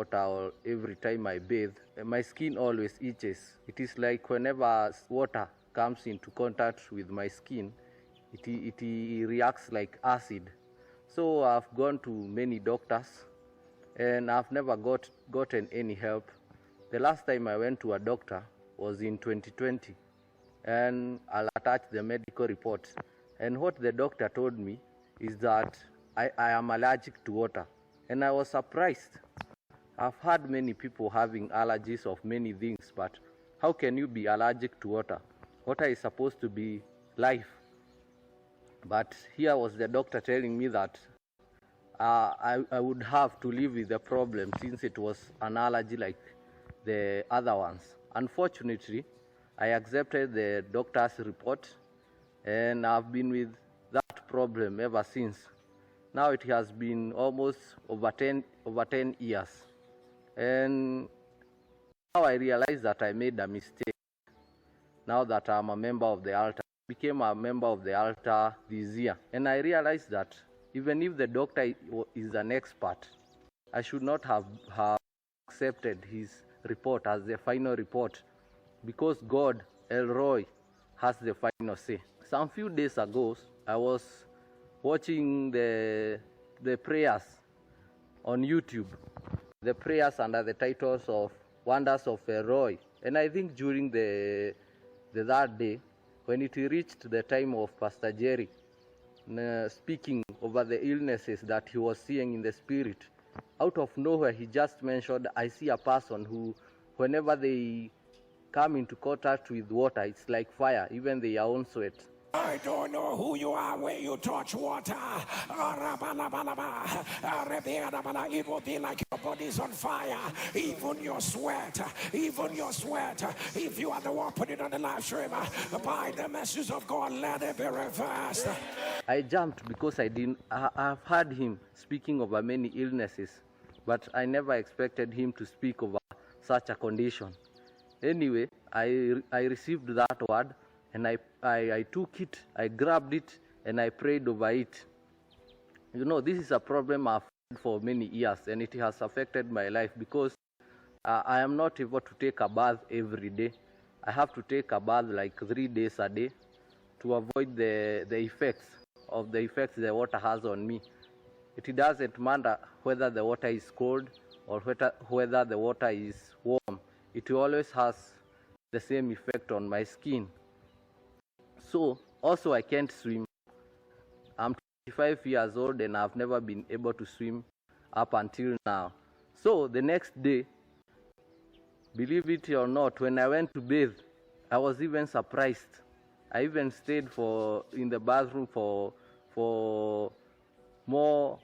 water or every time I bathe, my skin always itches. It is like whenever water comes into contact with my skin, it reacts like acid. So I've gone to many doctors and I've never gotten any help. The last time I went to a doctor was in 2020, and I'll attach the medical report. And what the doctor told me is that I am allergic to water. And I was surprised. I've had many people having allergies of many things, but how can you be allergic to water? Water is supposed to be life. But here was the doctor telling me that I would have to live with the problem since it was an allergy like the other ones. Unfortunately, I accepted the doctor's report and I've been with that problem ever since. Now it has been almost over 10 years. And now I realize that I made a mistake. Now that I'm a member of the altar, I became a member of the altar this year. And I realized that even if the doctor is an expert, I should not have accepted his report as the final report, because God, Elroy, has the final say. Some few days ago, I was watching the prayers on YouTube, the prayers under the titles of Wonders of Elroy. And I think during the third day, when it reached the time of Pastor Jerry speaking over the illnesses that he was seeing in the spirit, out of nowhere he just mentioned, I see a person who, whenever they come into contact with water, it's like fire, even their own sweat. I don't know who you are when you touch water. It will be like your body's on fire. Even your sweat. If you are the one putting on the live stream, by the message of God, let it be reversed. I jumped because I've heard him speaking over many illnesses, but I never expected him to speak over such a condition. Anyway, I received that word, and I took it, I grabbed it, and I prayed over it. You know, this is a problem I've had for many years, and it has affected my life because I am not able to take a bath every day. I have to take a bath like 3 days a day to avoid the effects the water has on me. It doesn't matter whether the water is cold or whether the water is warm. It always has the same effect on my skin. So, also I can't swim. I'm 25 years old and I've never been able to swim up until now. So, the next day, believe it or not, when I went to bathe, I was even surprised. I even stayed in the bathroom for more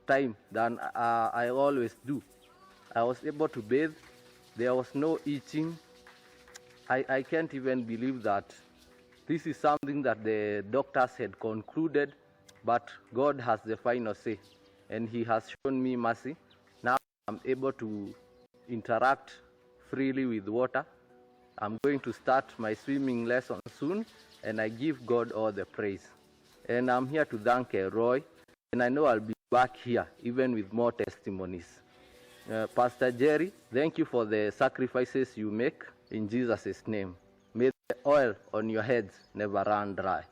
time than I always do. I was able to bathe. There was no itching. I can't even believe that this is something that the doctors had concluded, but God has the final say, and He has shown me mercy. Now I'm able to interact freely with water. I'm going to start my swimming lesson soon, and I give God all the praise. And I'm here to thank Roy, and I know I'll be back here even with more testimonies. Pastor Jerry, thank you for the sacrifices you make in Jesus' name. May the oil on your heads never run dry.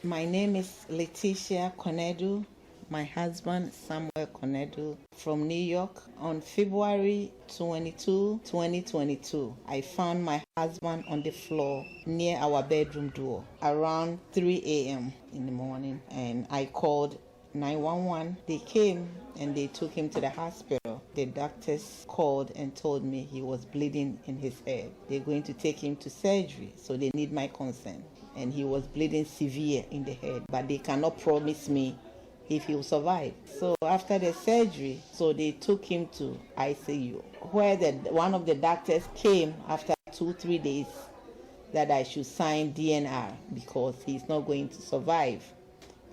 My name is Leticia Konedu. My husband, Samuel Konedu, from New York. On February 22, 2022, I found my husband on the floor near our bedroom door around 3 a.m. in the morning, and I called 911. They came and they took him to the hospital. The doctors called and told me he was bleeding in his head. They're going to take him to surgery, so they need my consent. And he was bleeding severe in the head, but they cannot promise me if he will survive. So after the surgery, so they took him to ICU, where one of the doctors came after 2-3 days that I should sign DNR because he's not going to survive.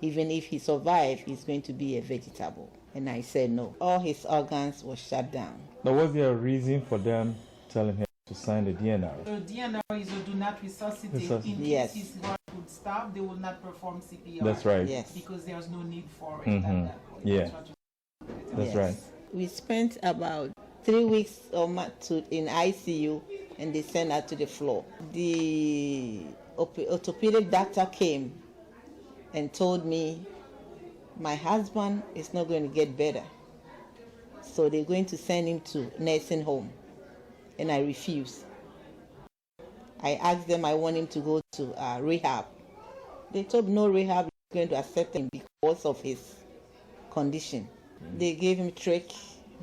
Even if he survives, he's going to be a vegetable. And I said no. All his organs were shut down. Now, was there a reason for them telling him to sign the DNR? The DNR is a do not resuscitate. In Yes. case his heart would stop, they will not perform CPR. That's right. Yes. Because there's no need for it at that point. Yeah. That's what That's Yes. right. We spent about 3 weeks in ICU, and they sent her to the floor. The orthopedic doctor came and told me my husband is not going to get better, so they're going to send him to nursing home, and I refused. I asked them I want him to go to rehab. They told me no rehab is going to accept him because of his condition. They gave him trach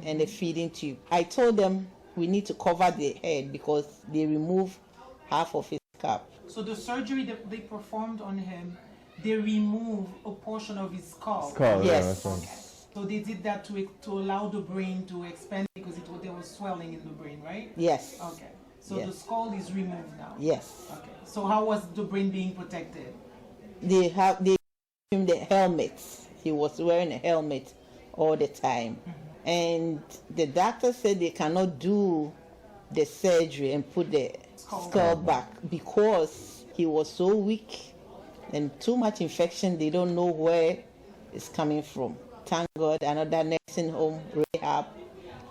and a feeding tube. I told them we need to cover the head because they removed half of his scalp. So the surgery that they performed on him, they removed a portion of his skull. Yes. Okay. So they did that to allow the brain to expand because there was swelling in the brain, right? Yes. Okay. So Yes. the skull is removed now. Yes. Okay. So how was the brain being protected? They gave him the helmet. He was wearing a helmet all the time. And the doctor said they cannot do the surgery and put the skull back because he was so weak and too much infection. They don't know where it's coming from. Thank God another nursing home rehab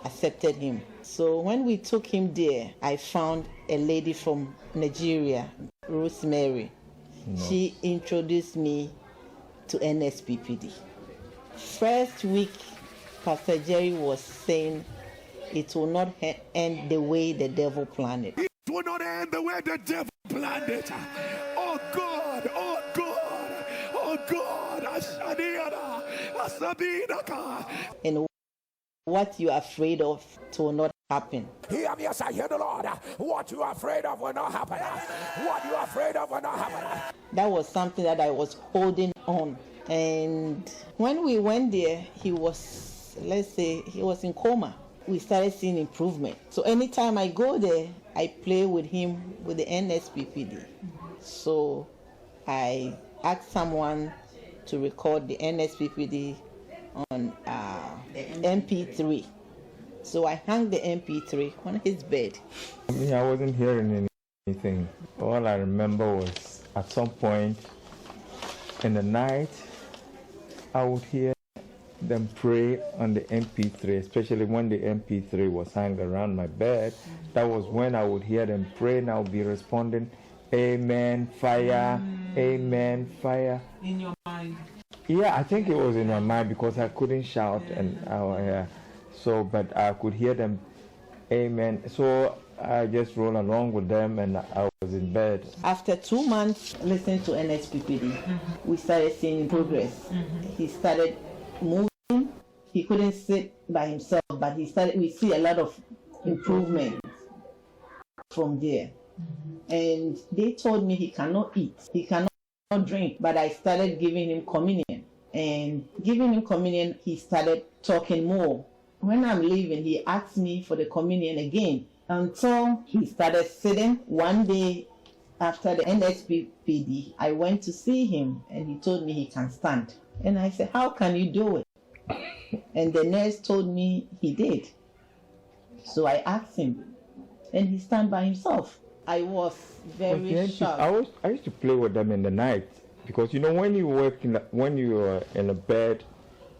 accepted him. So when we took him there, I found a lady from Nigeria, Rosemary. She introduced me to Nsppd. First week, Pastor Jerry was saying it will not end the way the devil planned it. It will not end the way the devil planned it. Oh God, oh God, oh God. And what you are afraid of will not happen. Hear me as I hear the Lord. What you are afraid of will not happen. What you are afraid of will not happen. That was something that I was holding on. And when we went there, he was in coma. We started seeing improvement. So anytime I go there, I play with him with the Nsppd. So I asked someone to record the Nsppd on MP3. So I hung the MP3 on his bed. I wasn't hearing anything. All I remember was at some point in the night, I would hear them pray on the MP3, especially when the MP3 was hung around my bed. That was when I would hear them pray, and I would be responding, Amen, fire, Amen, fire. In your mind? Yeah, I think it was in my mind because I couldn't shout, but I could hear them, Amen. So I just rolled along with them, and I was in bed. After 2 months listening to Nsppd, we started seeing progress. He started moving. He couldn't sit by himself, but we see a lot of improvement from there. And they told me he cannot eat, he cannot drink, but I started giving him communion. And giving him communion, he started talking more. When I'm leaving, he asked me for the communion again until he started sitting. One day after the Nsppd, I went to see him and he told me he can stand. And I said, how can you do it? And the nurse told me he did. So I asked him and he stand by himself. I was very shocked. I used to play with them in the night because when you work when you are in a bed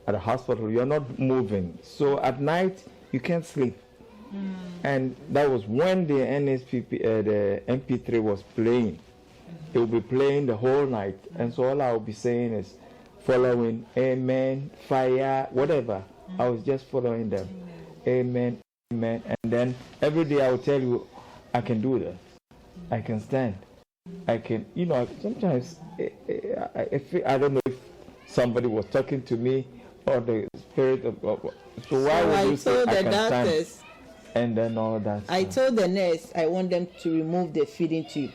at a hospital, you're not moving. So at night you can't sleep. And that was when the the MP3 was playing. It would be playing the whole night, and so all I would be saying is following Amen, fire, whatever. I was just following them. Amen, Amen. And then every day I would tell you, I can do that. I can stand. I can, sometimes I don't know if somebody was talking to me or the spirit of God. So why would you say I can stand? And then all that. I told the nurse I want them to remove the feeding tube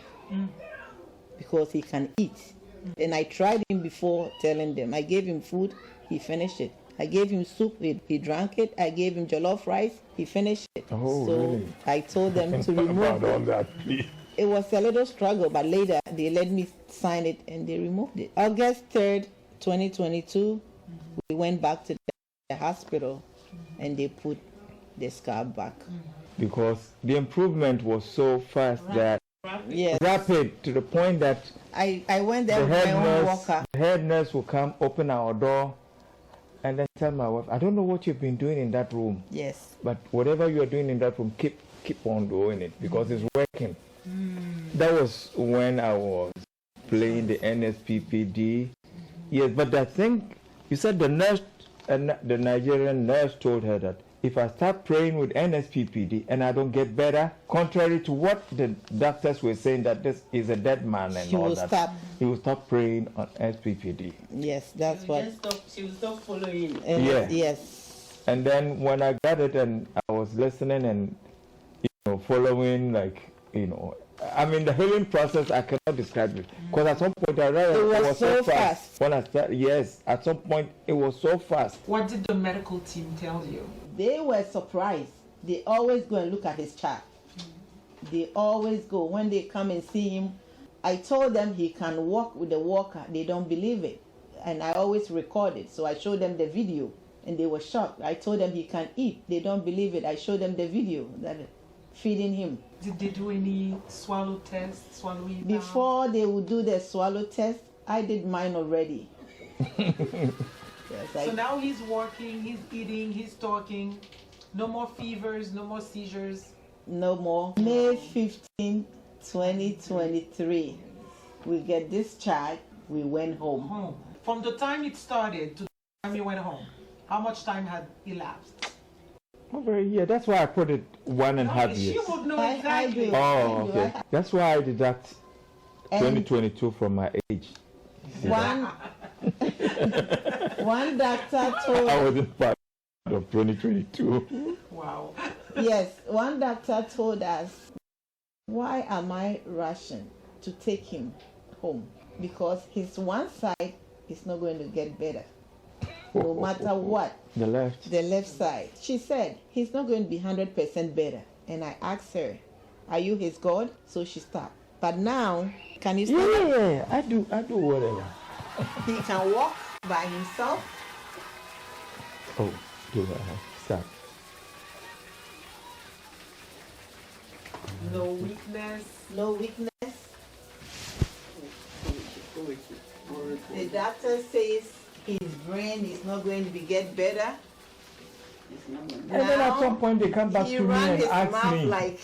because he can eat. And I tried him before telling them. I gave him food, he finished it. I gave him soup, he drank it. I gave him jollof rice, he finished it. Oh, so really? I told them to remove all that, please. It was a little struggle, but later they let me sign it and they removed it. August 3rd, 2022, we went back to the hospital and they put the scarf back. Because the improvement was so fast rapid to the point that I went there with my own walker. The head nurse would come, open our door, and then tell my wife, I don't know what you've been doing in that room. Yes. But whatever you are doing in that room, keep on doing it because it's working. That was when I was playing the Nsppd. Yes, but I think you said the nurse, the Nigerian nurse told her that if I start praying with Nsppd and I don't get better, contrary to what the doctors were saying that this is a dead man and all that, he will stop praying on Nsppd. Yes, that's what. She will stop following. Yeah. Yes. And then when I got it and I was listening and following, like, I mean, the healing process, I cannot describe it. Because at some point, I realized it was so fast. When I started, yes, at some point, it was so fast. What did the medical team tell you? They were surprised. They always go and look at his chart. They always go. When they come and see him, I told them he can walk with the walker. They don't believe it. And I always record it. So I showed them the video and they were shocked. I told them he can eat. They don't believe it. I showed them the video that feeding him. Did they do any swallow tests, swallowing? Before they would do the swallow test, I did mine already. Yes, so now he's walking, he's eating, he's talking. No more fevers, no more seizures. No more. May 15, 2023, we get discharged. We went home. From the time it started to the time you went home, how much time had elapsed? Over a year. That's why I put it 1.5 years. She would know exactly. Oh, okay. That's why I deduct 2022 from my age. One doctor told I wasn't part of 2022. Wow. Yes, one doctor told us, why am I rushing to take him home? Because his one side is not going to get better. No matter what. The left. The left side. She said, he's not going to be 100% better. And I asked her, are you his God? So she stopped. But now, can you stand up? Yeah, I do whatever. He can walk by himself. Oh, do that. Stop. No weakness. No weakness. The doctor says his brain is not going to get better. And then at some point they come back to me and ask me.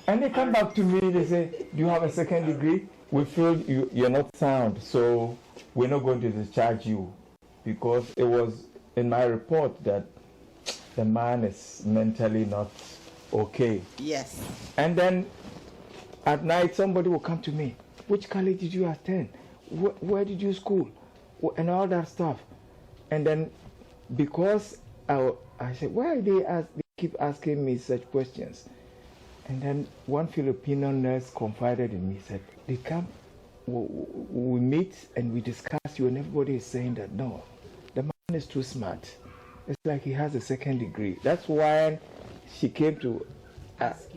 And they come back to me, they say, do you have a second degree? We feel you're not sound, so we're not going to discharge you. Because it was in my report that the man is mentally not okay. Yes. And then at night somebody will come to me. Which college did you attend? Where did you school? And all that stuff. And then because I said, why they keep asking me such questions? And then one Filipino nurse confided in me, said, they come, we meet and we discuss you, and everybody is saying that, no, the man is too smart. It's like he has a second degree. That's why she came to ask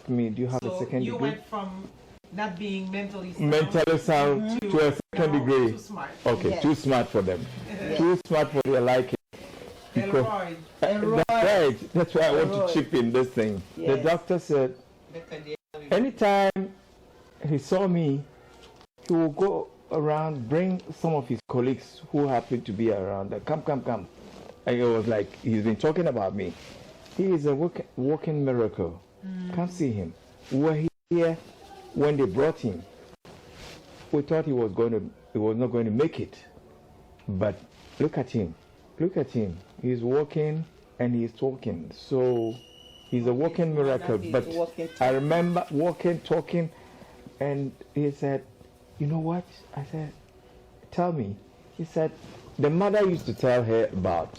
me, do you have a second degree? So you went from not being mentally sound to a second degree. Too smart. Okay, yes. Too smart for them. Yes. Too smart for their liking. Elroy. That's right. That's why I want to chip in this thing. Yes. The doctor said, anytime he saw me, he will go around, bring some of his colleagues who happen to be around. Come. And it was like, he's been talking about me. He is a walking miracle. Come see him. We were here when they brought him. We thought he was not going to make it. But look at him. He's walking and he's talking. So he's a walking miracle. But I remember walking, talking, and he said, you know what? I said, tell me. He said, the mother used to tell her about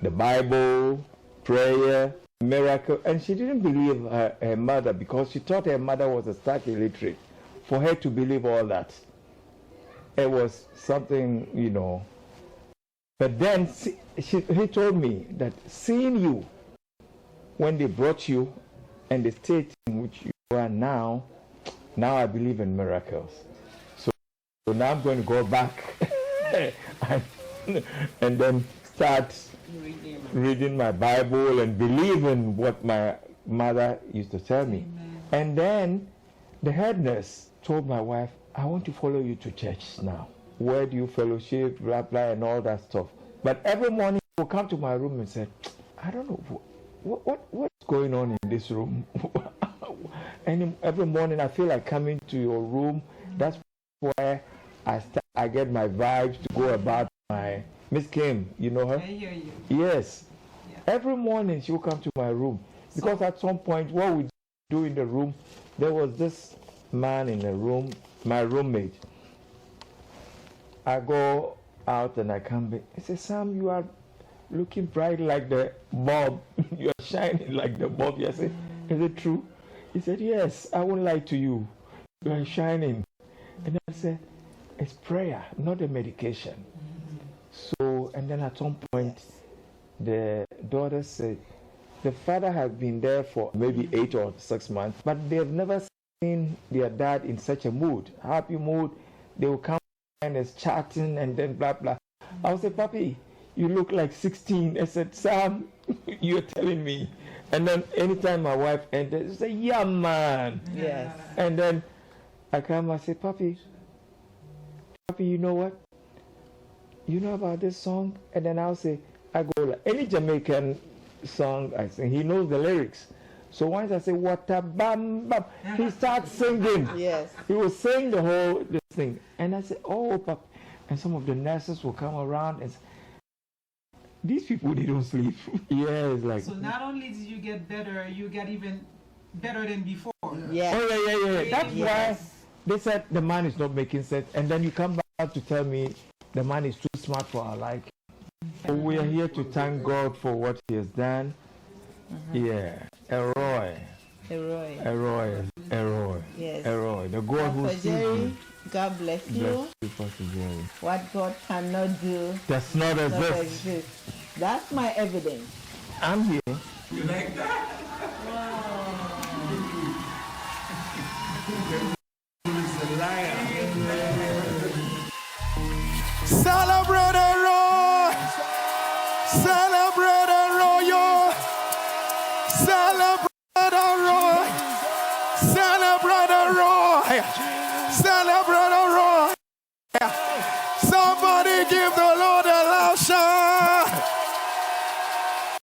the Bible, prayer, miracle, and she didn't believe her mother because she thought her mother was a stark illiterate. For her to believe all that, it was something, But then he told me that seeing you when they brought you and the state in which you are now I believe in miracles. So now I'm going to go back and then start reading my Bible and believe in what my mother used to tell me. Amen. And then the head nurse told my wife, I want to follow you to church now. Where do you fellowship, blah, blah, and all that stuff. But every morning he will come to my room and say, I don't know what's going on in this room. And every morning I feel like coming to your room. That's where I get my vibes to go about my Miss Kim. You know her? I hear you. Yes. Yeah. Every morning she will come to my room because at some point what we do in the room, there was this man in the room, my roommate. I go out and I come back. I say, Sam, you are looking bright like the bulb. You are shining like the bulb. I said, is it true? He said, yes, I won't lie to you. You are shining. And I said, it's prayer, not a medication. So, and then at some point, the daughter said, the father has been there for maybe 8 or 6 months, but they've never seen their dad in such a mood, happy mood. They will come and is chatting and then blah, blah. I would say, Papi, you look like 16. I said, Sam, you're telling me. And then anytime my wife enters, she say, yeah, man. Yes. And then I come, I say, Papi, you know what? You know about this song? And then I'll say, I go like any Jamaican song I sing, he knows the lyrics. So once I say, what a bam bam, he starts singing. Yes. He will sing the whole thing. And I say, oh, Papa. And some of the nurses will come around and say, these people, they don't sleep. Yes, like. So not only did you get better, you get even better than before. Yes. Oh, yeah. That's Yes. why they said the man is not making sense. And then you come back to tell me the man is too smart for our liking. So we are here to thank God for what he has done. Yeah. Elroy. Yes. Elroy. The God who Pastor sees Jerry, you. God bless you. Bless you, Pastor Jerry. What God cannot do Does not does not exist. exist. That's my evidence. I'm here. You like that? Who's a liar? Celebrate a Roy! Celebrate a Roy! Celebrate a Roy! Celebrate a Roy! Celebrate a